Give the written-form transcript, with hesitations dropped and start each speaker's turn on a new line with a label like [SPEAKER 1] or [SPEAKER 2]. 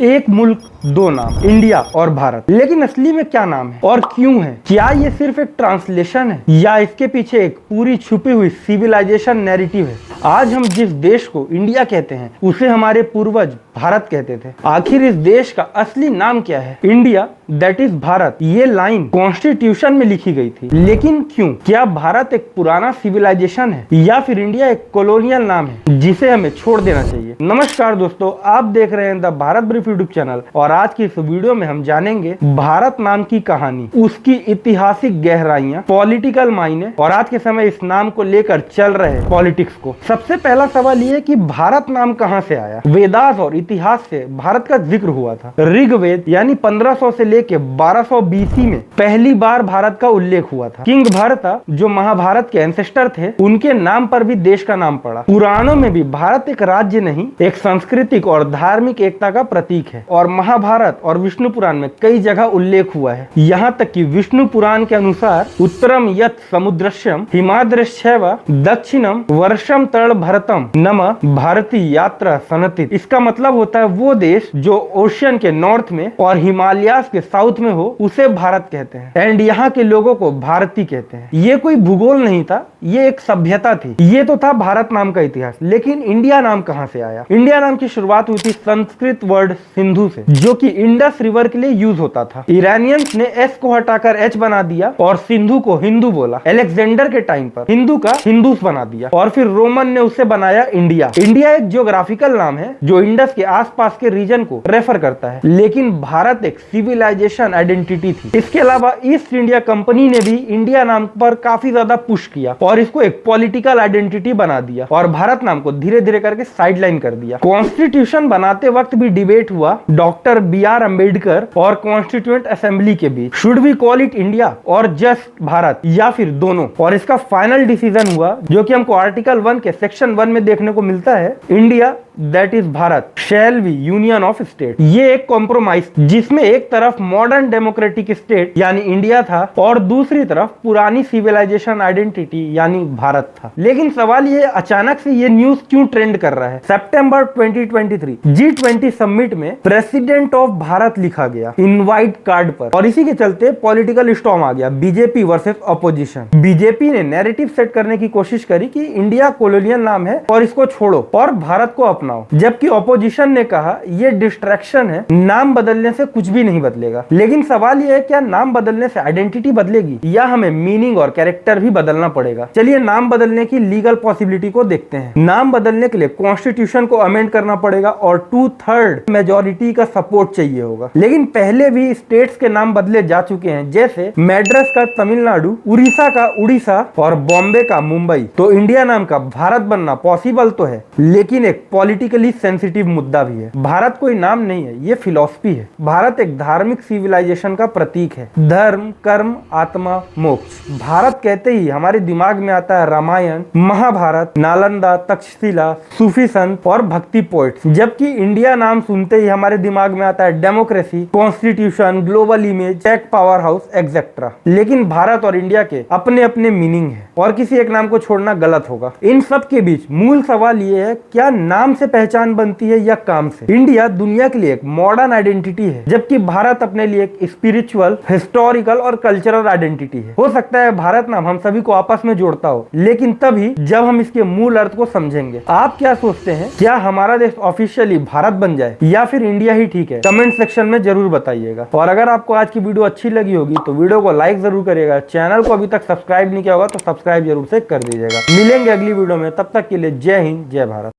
[SPEAKER 1] एक मुल्क दो नाम, इंडिया और भारत। लेकिन असली में क्या नाम है और क्यों है? क्या ये सिर्फ एक ट्रांसलेशन है या इसके पीछे एक पूरी छुपी हुई सिविलाइजेशन नैरेटिव है? आज हम जिस देश को इंडिया कहते हैं उसे हमारे पूर्वज भारत कहते थे। आखिर इस देश का असली नाम क्या है? इंडिया दैट इज भारत, ये लाइन कॉन्स्टिट्यूशन में लिखी गई थी। लेकिन क्यों? क्या भारत एक पुराना सिविलाइजेशन है या फिर इंडिया एक कॉलोनियल नाम है जिसे हमें छोड़ देना चाहिए? नमस्कार दोस्तों, आप देख रहे हैं the Bharat brief YouTube channel और आज की इस वीडियो में हम जानेंगे भारत नाम की कहानी, उसकी ऐतिहासिक गहराइयां, पॉलिटिकल मायने और आज के समय इस नाम को लेकर चल रहे पॉलिटिक्स को। सबसे पहला सवाल ये है कि भारत नाम कहां से आया? वेदास और इतिहास से भारत का जिक्र हुआ था। ऋग्वेद यानी 1500 से लेके 1200 बीसी में पहली बार भारत का उल्लेख हुआ था। किंग भरता जो महाभारत के एंसेस्टर थे, उनके नाम पर भी देश का नाम पड़ा। पुराणों में भी भारत एक राज्य नहीं, एक सांस्कृतिक और धार्मिक एकता का प्रतीक है और महाभारत और विष्णु पुराण में कई जगह उल्लेख हुआ है। यहाँ तक कि विष्णु पुराण के अनुसार उत्तरम यत् समुद्रश्यम हिमाद्रश्चैव दक्षिणम वर्षम तल भरतम नम भारती यात्रा सनतित। इसका मतलब होता है वो देश जो ओशियन के नॉर्थ में और हिमालयास के साउथ में हो उसे भारत कहते हैं एंड यहाँ के लोगों को भारती कहते हैं। ये कोई भूगोल नहीं था, ये एक सभ्यता थी। ये तो था भारत नाम का इतिहास। लेकिन इंडिया नाम कहां से आया? इंडिया नाम की शुरुआत हुई थी संस्कृत वर्ड सिंधु से, जो कि इंडस रिवर के लिए यूज होता था। ईरानियंस ने एस को हटाकर एच बना दिया और सिंधु को हिंदू बोला। अलेक्जेंडर के टाइम पर हिंदू का हिंदूस बना दिया और फिर रोमन ने उसे बनाया इंडिया। इंडिया एक ज्योग्राफिकल नाम है जो इंडस के आसपास के रीजन को रेफर करता है। लेकिन भारत एक सिविलाइजेशन आइडेंटिटी थी। इसके अलावा ईस्ट इंडिया कंपनी ने भी इंडिया नाम पर काफी ज्यादा पुश किया और इसको एक पॉलिटिकल आइडेंटिटी बना दिया और भारत नाम को धीरे धीरे करके साइडलाइन कर दिया। कॉन्स्टिट्यूशन बनाते वक्त भी डिबेट हुआ डॉक्टर BR अम्बेडकर और कॉन्स्टिट्यूएंट असेंबली के बीच, should we call it India और जस्ट भारत या फिर दोनों। और इसका फाइनल डिसीजन हुआ जो कि हमको आर्टिकल 1 के सेक्शन 1 में देखने को मिलता है, India that is Bharat shall be union of state. ये एक कॉम्प्रोमाइज जिसमें एक तरफ मॉडर्न डेमोक्रेटिक स्टेट यानी इंडिया था और दूसरी तरफ पुरानी सिविलाइजेशन आइडेंटिटी यानी भारत था। लेकिन सवाल ये अचानक से ये न्यूज क्यों ट्रेंड कर रहा है? सितंबर 2023 G20 समिट में प्रेसिडेंट ऑफ भारत लिखा गया इनवाइट कार्ड पर और इसी के चलते पॉलिटिकल स्टॉर्म आ गया, बीजेपी वर्सेस अपोजिशन। बीजेपी ने नैरेटिव सेट करने की कोशिश करी कि इंडिया कॉलोनियल नाम है और इसको छोड़ो और भारत को अपनाओ, जबकि अपोजिशन ने कहा ये डिस्ट्रैक्शन है, नाम बदलने से कुछ भी नहीं बदलेगा। लेकिन सवाल यह है क्या नाम बदलने से आइडेंटिटी बदलेगी या हमें मीनिंग और कैरेक्टर भी बदलना पड़ेगा? चलिए नाम बदलने की लीगल पॉसिबिलिटी को देखते हैं। नाम बदलने के लिए कॉन्स्टिट्यूशन को अमेंड करना पड़ेगा और 2/3 मेजोरिटी का सपोर्ट चाहिए होगा। लेकिन पहले भी स्टेट्स के नाम बदले जा चुके हैं, जैसे मैड्रास का तमिलनाडु, उड़ीसा का उड़ीसा और बॉम्बे का मुंबई। तो इंडिया नाम का भारत बनना पॉसिबल तो है, लेकिन एक पॉलिटिकली सेंसिटिव मुद्दा भी है। भारत कोई नाम नहीं है, ये फिलॉसफी है। भारत एक धार्मिक सिविलाइजेशन का प्रतीक है, धर्म कर्म आत्मा मोक्ष। भारत कहते ही हमारे दिमाग में आता है रामायण, महाभारत, नालंदा, तक्षशिला, सूफी संत और भक्ति पोइट्स। जबकि इंडिया नाम सुनते ही हमारे दिमाग में आता है democracy, constitution, global image, tech power house etcetera. लेकिन भारत और इंडिया के अपने अपने मीनिंग है और किसी एक नाम को छोड़ना गलत होगा। इन सब के बीच मूल सवाल ये है, क्या नाम से पहचान बनती है या काम से? इंडिया दुनिया के लिए एक मॉडर्न आइडेंटिटी है, जबकि भारत अपने लिए एक स्पिरिचुअल, हिस्टोरिकल और कल्चरल आइडेंटिटी है। हो सकता है भारत नाम हम सभी को आपस में जोड़ता हो, लेकिन तभी जब हम इसके मूल अर्थ को समझेंगे। आप क्या सोचते हैं, क्या हमारा देश ऑफिशियली भारत बन जाए या फिर इंडिया ही ठीक है? कमेंट सेक्शन में जरूर बताइएगा। और अगर आपको आज की वीडियो अच्छी लगी होगी तो वीडियो को लाइक जरूर करिएगा। चैनल को अभी तक सब्सक्राइब नहीं किया होगा तो सब्सक्राइब जरूर से कर दीजिएगा। मिलेंगे अगली वीडियो में, तब तक के लिए जय हिंद जय भारत।